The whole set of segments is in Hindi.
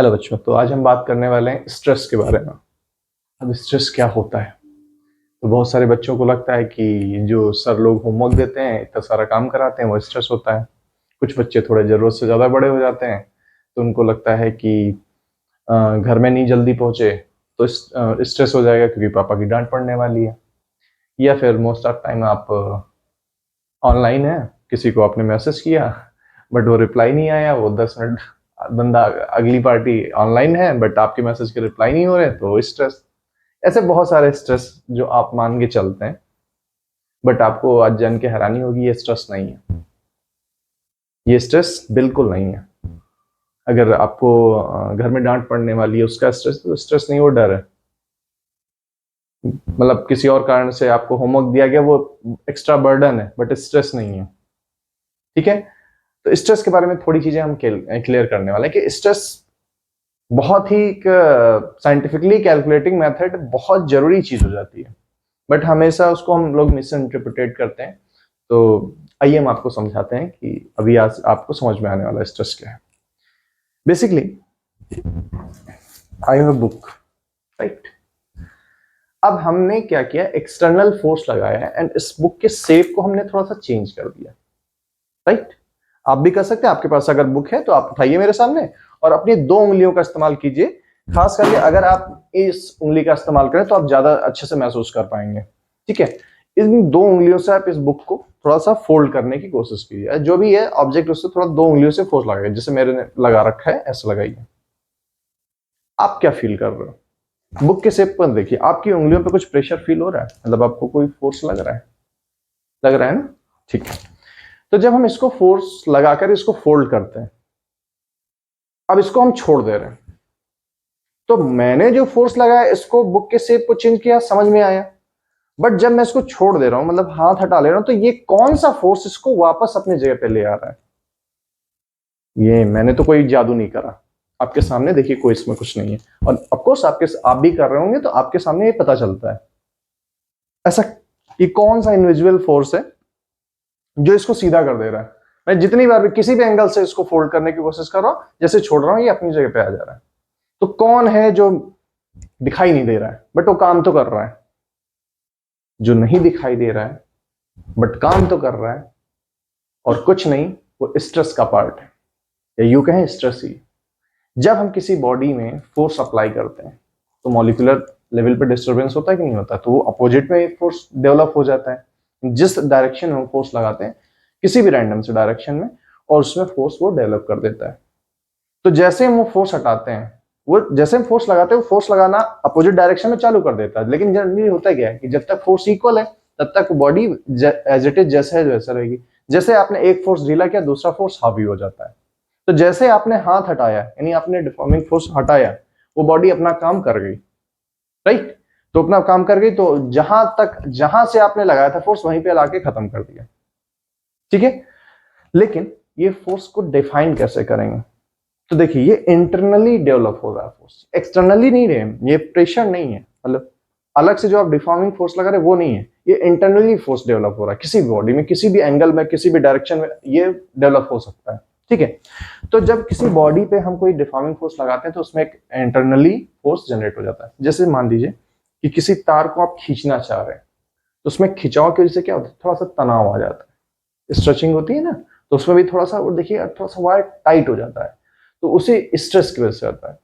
हेलो बच्चों, तो आज हम बात करने वाले हैं स्ट्रेस के बारे में। अब स्ट्रेस क्या होता है? तो बहुत सारे बच्चों को लगता है कि जो सर लोग होमवर्क देते हैं, इतना सारा काम कराते हैं, वो स्ट्रेस होता है। कुछ बच्चे थोड़े ज़रूरत से ज़्यादा बड़े हो जाते हैं, तो उनको लगता है कि घर में नहीं जल्दी पहुँचे तो स्ट्रेस हो जाएगा क्योंकि पापा की डांट पड़ने वाली है। या फिर मोस्ट ऑफ टाइम आप ऑनलाइन है, किसी को आपने मैसेज किया बट वो रिप्लाई नहीं आया, वो 10 मिनट बंदा अगली पार्टी ऑनलाइन है बट आपके मैसेज के रिप्लाई नहीं हो रहे, तो स्ट्रेस। ऐसे बहुत सारे स्ट्रेस जो आप मान के चलते हैं, बट आपको आज जान के हैरानी होगी, ये स्ट्रेस नहीं है। ये स्ट्रेस बिल्कुल नहीं है। अगर आपको घर में डांट पड़ने वाली है उसका स्ट्रेस, तो स्ट्रेस नहीं, वो डर है। मतलब किसी और कारण से आपको होमवर्क दिया गया, वो एक्स्ट्रा बर्डन है, बट स्ट्रेस नहीं है। ठीक है, तो स्ट्रेस के बारे में थोड़ी चीजें हम क्लियर करने वाले हैं कि स्ट्रेस बहुत ही साइंटिफिकली कैलकुलेटिंग मेथड बहुत जरूरी चीज हो जाती है, बट हमेशा उसको हम लोग मिस इंटरप्रिटेट करते हैं। तो आइए हम आपको समझाते हैं कि अभी आज आपको समझ में आने वाला स्ट्रेस क्या है। Basically I have a book, right. अब हमने क्या किया, एक्सटर्नल फोर्स लगाया है एंड इस बुक के शेप को हमने थोड़ा सा चेंज कर दिया, राइट। आप भी कर सकते हैं, आपके पास अगर बुक है तो आप उठाइए मेरे सामने और अपनी 2 उंगलियों का इस्तेमाल कीजिए। खास करके अगर आप इस उंगली का इस्तेमाल करें तो आप ज्यादा अच्छे से महसूस कर पाएंगे। ठीक है, इन 2 उंगलियों से आप इस बुक को थोड़ा सा फोल्ड करने की कोशिश कीजिए। जो भी है ऑब्जेक्ट, उससे थोड़ा 2 उंगलियों से फोर्स लगाइए, जैसे मेरे ने लगा रखा है ऐसा लगाइए। आप क्या फील कर रहे हो? बुक के शेप पर देखिए, आपकी उंगलियों पे कुछ प्रेशर फील हो रहा है? मतलब आपको कोई फोर्स लग रहा है? लग रहा है ना? ठीक है, तो जब हम इसको फोर्स लगाकर इसको फोल्ड करते हैं, अब इसको हम छोड़ दे रहे हैं, तो मैंने जो फोर्स लगाया इसको बुक के शेप को चेंज किया, समझ में आया। बट जब मैं इसको छोड़ दे रहा हूं, मतलब हाथ हटा ले रहा हूं, तो ये कौन सा फोर्स इसको वापस अपनी जगह पे ले आ रहा है? ये मैंने तो कोई जादू नहीं करा, आपके सामने देखिए, कोई इसमें कुछ नहीं है। और ऑफकोर्स आप भी कर रहे होंगे तो आपके सामने ये पता चलता है। ऐसा ये कौन सा इनविजुअल फोर्स है जो इसको सीधा कर दे रहा है? मैं जितनी बार भी किसी भी एंगल से इसको फोल्ड करने की कोशिश कर रहा हूं, जैसे छोड़ रहा हूं, ये अपनी जगह पे आ जा रहा है। तो कौन है जो दिखाई नहीं दे रहा है बट वो काम तो कर रहा है? जो नहीं दिखाई दे रहा है बट काम तो कर रहा है और कुछ नहीं, वो स्ट्रेस का पार्ट है, या यूं कहें स्ट्रेस ही। जब हम किसी बॉडी में फोर्स अप्लाई करते हैं तो मॉलिक्यूलर लेवल पे डिस्टर्बेंस होता है कि नहीं होता? तो वो अपोजिट में एक फोर्स डेवलप हो जाता है। जिस डायरेक्शन में हम फोर्स लगाते हैं, किसी भी रैंडम से डायरेक्शन में, और उसमें फोर्स वो डेवलप कर देता है। तो जैसे हम वो फोर्स हटाते हैं, वो जैसे हम फोर्स लगाते हैं, वो फोर्स लगाना अपोजिट डायरेक्शन में चालू कर देता है। लेकिन जनरली होता क्या है कि जब तक फोर्स इक्वल है तब तक बॉडी एज इट इज जैसा है वैसा रहेगी। जैसे आपने एक फोर्स ढीला किया, दूसरा फोर्स हावी हो जाता है। तो जैसे आपने हाथ हटाया, यानी आपने डिफॉर्मिंग फोर्स हटाया, वो बॉडी अपना काम कर गई, राइट। तो अपना काम कर गई, तो जहां से आपने लगाया था फोर्स, वहीं पे लाके खत्म कर दिया। ठीक है, लेकिन ये फोर्स को डिफाइन कैसे करेंगे? तो देखिए, ये इंटरनली डेवलप हो रहा है फोर्स, एक्सटर्नली नहीं रहे। ये प्रेशर नहीं है, मतलब अलग से जो आप डिफॉर्मिंग फोर्स लगा रहे वो नहीं है। ये इंटरनली फोर्स डेवलप हो रहा है, किसी भी बॉडी में, किसी भी एंगल में, किसी भी डायरेक्शन में ये डेवलप हो सकता है। ठीक है, तो जब किसी बॉडी पे हम कोई डिफॉर्मिंग फोर्स लगाते हैं तो उसमें एक इंटरनली फोर्स जनरेट हो जाता है। जैसे मान लीजिए कि किसी तार को आप खींचना चाह रहे हैं, तो उसमें खिंचाव की वजह से क्या होता है, थोड़ा सा तनाव आ जाता है, स्ट्रेचिंग होती है ना, तो उसमें भी थोड़ा सा, और देखिए थोड़ा सा वायर टाइट हो जाता है, तो उसे स्ट्रेस की वजह से आता है।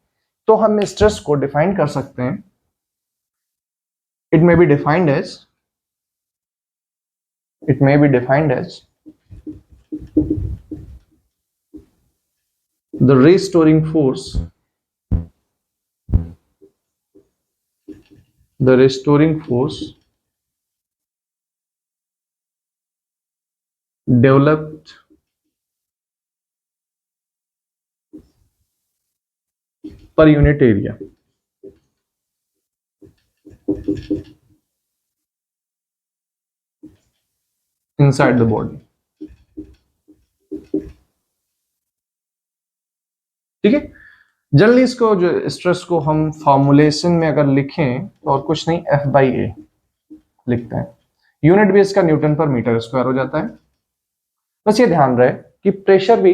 तो हम स्ट्रेस को डिफाइन कर सकते हैं, it may be defined as it may be defined as the restoring force the restoring force developed per unit area inside the body। ठीक है, जनरली इसको जो स्ट्रेस को हम फॉर्मुलेशन में अगर लिखें तो और कुछ नहीं, F/A लिखते हैं। यूनिट भी इसका न्यूटन पर मीटर स्क्वायर हो जाता है। बस ये ध्यान रहे कि प्रेशर भी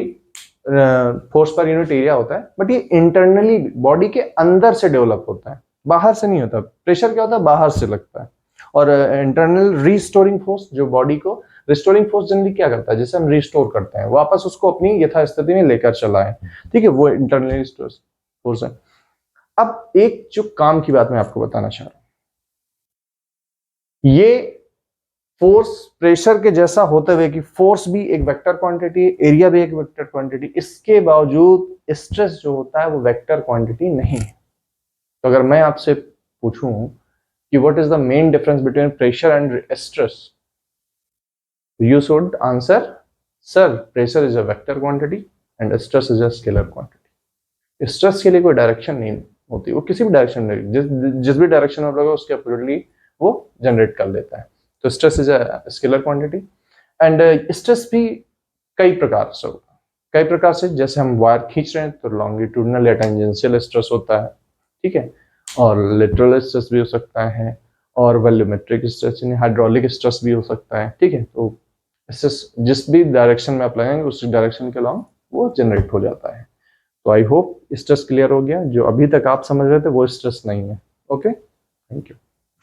फोर्स पर यूनिट एरिया होता है, बट ये इंटरनली बॉडी के अंदर से डेवलप होता है, बाहर से नहीं होता। प्रेशर क्या होता है, बाहर से लगता है। और इंटरनल रिस्टोरिंग फोर्स, जो बॉडी को रिस्टोरिंग फोर्स जनरली क्या करता है, जैसे हम रिस्टोर करते हैं, वापस उसको अपनी यथास्थिति में लेकर चला है, ठीक है, वो इंटरनल फोर्स है। अब एक जो काम की बात मैं आपको बताना चाह रहा हूं, ये फोर्स प्रेशर के जैसा होते हुए कि फोर्स भी एक वेक्टर क्वांटिटी, एरिया भी एक वेक्टर क्वांटिटी, इसके बावजूद स्ट्रेस जो होता है वो वेक्टर क्वांटिटी नहीं है। तो अगर मैं आपसे पूछूं कि what is the main difference between pressure and stress, you should answer sir pressure is a vector quantity and stress is a scalar quantity. Stress के लिए कोई डायरेक्शन नहीं होती, वो किसी भी डायरेक्शन में, जिस भी डायरेक्शन में आप लगा उसके अपोजिटली वो जनरेट कर देता है। तो stress is a scalar quantity. And stress भी कई प्रकार से होता है, कई प्रकार से, जैसे हम वायर खींच रहे हैं तो लॉन्गिट्यूडनल या टेंजेंशियल स्ट्रेस होता है, ठीक है, और लिटरल स्ट्रेस भी हो सकता है, और वॉल्यूमेट्रिक स्ट्रेस यानी हाइड्रोलिक स्ट्रेस भी हो सकता है, ठीक है। तो स्ट्रेस जिस भी डायरेक्शन में आप लगाएंगे उस डायरेक्शन के अलॉन्ग वो जनरेट हो जाता है। तो आई होप स्ट्रेस क्लियर हो गया, जो अभी तक आप समझ रहे थे वो स्ट्रेस नहीं है। Okay, thank you.